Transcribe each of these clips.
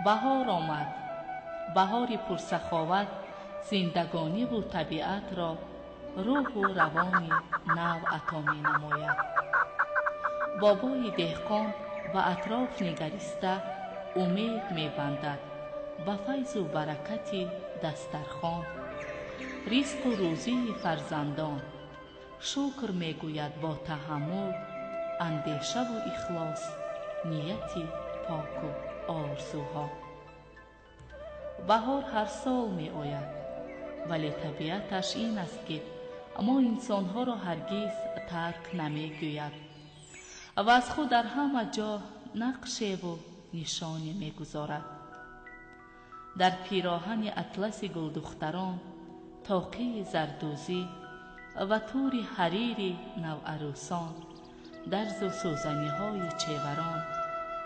بهار آمد. بهاری پرسخاوت زندگانی و طبیعت را روح و روانی نو عطا می نماید. بابای دهقان و اطراف نگریسته امید می بندد به فیض و برکت دسترخوان، رزق و روزی فرزندان. شکر می گوید با تحمل، اندیشه و اخلاص، نیتی پاک و آرزوها. بهار هر سال می آید، ولی طبیعتش این است که ما انسانها را هرگز ترک نمی گوید و از خود در همه جا نقشه و نشانی می گذارد. در پیراهن اطلس گلدختران، طاقی زردوزی و تور حریر نوعروسان، درز و سوزنی های چیوران،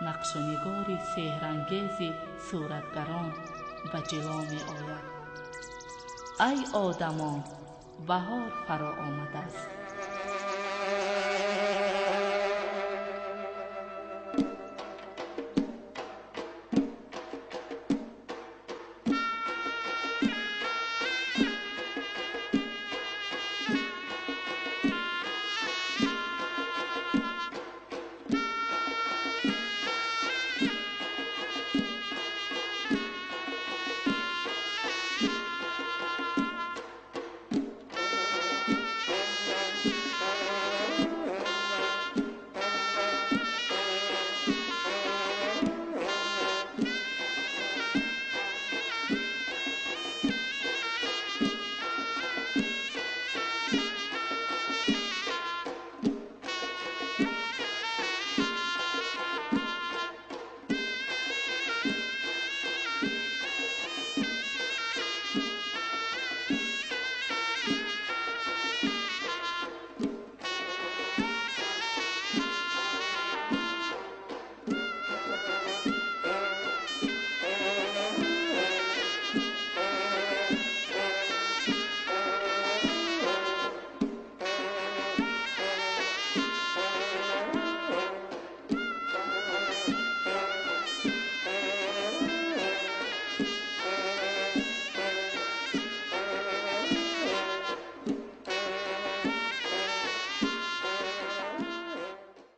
نقش و نگار سحرانگیز صورتگران به جلوه می آید. ای آدمان، بهار فرا آمده است.